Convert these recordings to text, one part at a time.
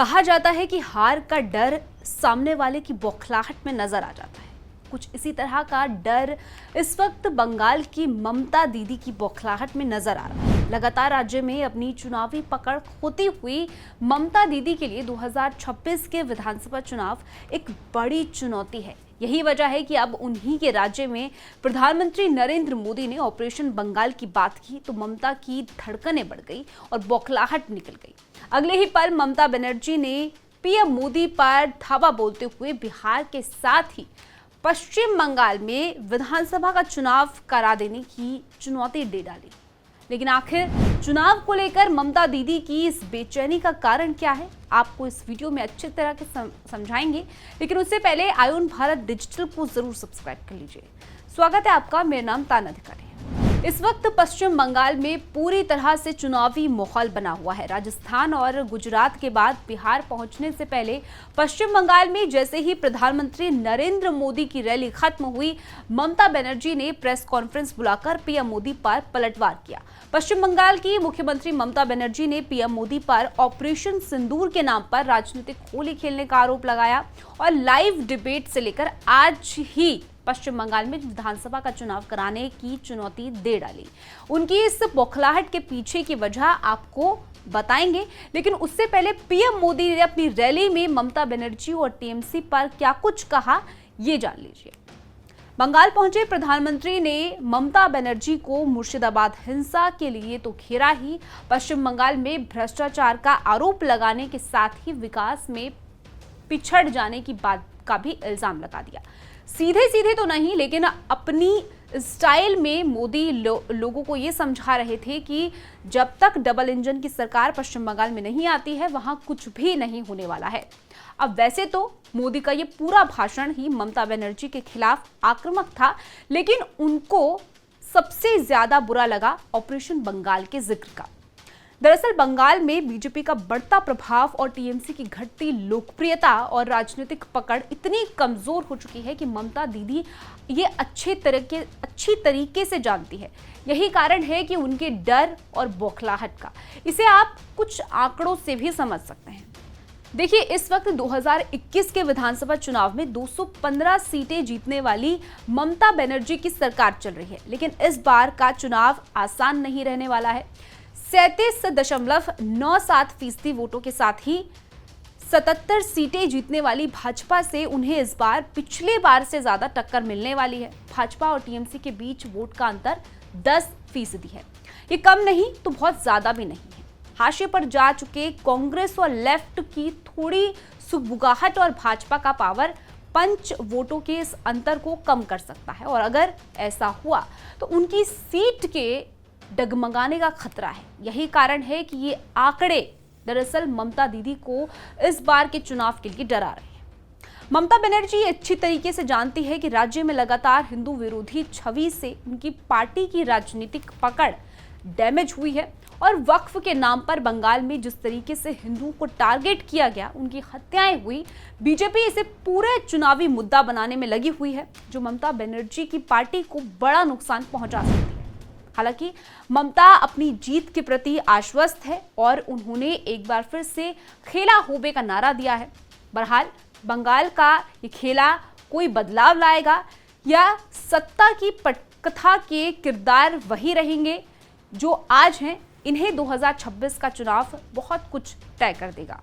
कहा जाता है कि हार का डर सामने वाले की बौखलाहट में नजर आ जाता है। कुछ इसी तरह का डर इस वक्त बंगाल की ममता दीदी की बौखलाहट में नजर आ रहा है। लगातार राज्य में अपनी चुनावी पकड़ खोती हुई ममता दीदी के लिए 2026 के विधानसभा चुनाव एक बड़ी चुनौती है। यही वजह है कि अब उन्हीं के राज्य में प्रधानमंत्री नरेंद्र मोदी ने ऑपरेशन बंगाल की बात की तो ममता की धड़कनें बढ़ गई और बौखलाहट निकल गई। अगले ही पल ममता बनर्जी ने पीएम मोदी पर धावा बोलते हुए बिहार के साथ ही पश्चिम बंगाल में विधानसभा का चुनाव करा देने की चुनौती दे डाली। लेकिन आखिर चुनाव को लेकर ममता दीदी की इस बेचैनी का कारण क्या है, आपको इस वीडियो में अच्छी तरह के समझाएंगे। लेकिन उससे पहले आयुन भारत डिजिटल को जरूर सब्सक्राइब कर लीजिए। स्वागत है आपका, मेरा नाम ताना अधिकारी है। इस वक्त पश्चिम बंगाल में पूरी तरह से चुनावी माहौल बना हुआ है। राजस्थान और गुजरात के बाद बिहार पहुंचने से पहले पश्चिम बंगाल में जैसे ही प्रधानमंत्री नरेंद्र मोदी की रैली खत्म हुई, ममता बनर्जी ने प्रेस कॉन्फ्रेंस बुलाकर पीएम मोदी पर पलटवार किया। पश्चिम बंगाल की मुख्यमंत्री ममता बनर्जी ने पीएम मोदी पर ऑपरेशन सिंदूर के नाम पर राजनीतिक होली खेलने का आरोप लगाया और लाइव डिबेट से लेकर आज ही पश्चिम बंगाल में विधानसभा का चुनाव कराने की चुनौती दे डाली। उनकी इस बौखलाहट के पीछे की वजह आपको बताएंगे, लेकिन उससे पहले पीएम मोदी ने अपनी रैली में ममता बनर्जी और टीएमसी पर क्या कुछ कहा, ये जान लीजिए। बंगाल पहुंचे प्रधानमंत्री ने ममता बनर्जी को मुर्शिदाबाद हिंसा के लिए तो घेरा ही, पश्चिम बंगाल में भ्रष्टाचार का आरोप लगाने के साथ ही विकास में पिछड़ जाने की बात का भी इल्जाम लगा दिया। सीधे सीधे तो नहीं, लेकिन अपनी स्टाइल में मोदी लोगों को ये समझा रहे थे कि जब तक डबल इंजन की सरकार पश्चिम बंगाल में नहीं आती है वहां कुछ भी नहीं होने वाला है। अब वैसे तो मोदी का ये पूरा भाषण ही ममता बनर्जी के खिलाफ आक्रामक था, लेकिन उनको सबसे ज्यादा बुरा लगा ऑपरेशन बंगाल के जिक्र का। दरअसल बंगाल में बीजेपी का बढ़ता प्रभाव और टीएमसी की घटती लोकप्रियता और राजनीतिक पकड़ इतनी कमजोर हो चुकी है कि ममता दीदी ये अच्छी तरीके से जानती है। यही कारण है कि उनके डर और बौखलाहट का। इसे आप कुछ आंकड़ों से भी समझ सकते हैं। देखिए, इस वक्त 2021 के विधानसभा चुनाव में 215 सीटें जीतने वाली ममता बनर्जी की सरकार चल रही है, लेकिन इस बार का चुनाव आसान नहीं रहने वाला है। 37.97% वोटों के साथ ही 77 सीटें जीतने वाली भाजपा से उन्हें इस बार पिछले बार से ज्यादा टक्कर मिलने वाली है। भाजपा और टीएमसी के बीच वोट का अंतर 10% है। ये कम नहीं तो बहुत ज्यादा भी नहीं है। हाशिए पर जा चुके कांग्रेस और लेफ्ट की थोड़ी सुगबुगाहट और भाजपा का पावर पंच वोटों के इस अंतर को कम कर सकता है, और अगर ऐसा हुआ तो उनकी सीट के डगमगाने का खतरा है। यही कारण है कि ये आंकड़े दरअसल ममता दीदी को इस बार के चुनाव के लिए डरा रहे हैं। ममता बनर्जी अच्छी तरीके से जानती है कि राज्य में लगातार हिंदू विरोधी छवि से उनकी पार्टी की राजनीतिक पकड़ डैमेज हुई है, और वक्फ के नाम पर बंगाल में जिस तरीके से हिंदुओं को टारगेट किया गया, उनकी हत्याएं हुई, बीजेपी इसे पूरे चुनावी मुद्दा बनाने में लगी हुई है, जो ममता बनर्जी की पार्टी को बड़ा नुकसान पहुंचा सकती है। हालांकि ममता अपनी जीत के प्रति आश्वस्त है और उन्होंने एक बार फिर से खेला होबे का नारा दिया है। बहरहाल बंगाल का ये खेला कोई बदलाव लाएगा या सत्ता की पटकथा के किरदार वही रहेंगे जो आज हैं, इन्हें 2026 का चुनाव बहुत कुछ तय कर देगा।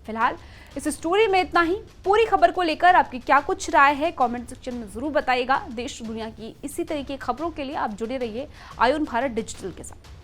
फिलहाल इस स्टोरी में इतना ही। पूरी खबर को लेकर आपकी क्या कुछ राय है, कमेंट सेक्शन में जरूर बताइएगा। देश दुनिया की इसी तरह की खबरों के लिए आप जुड़े रहिए आयुन भारत डिजिटल के साथ।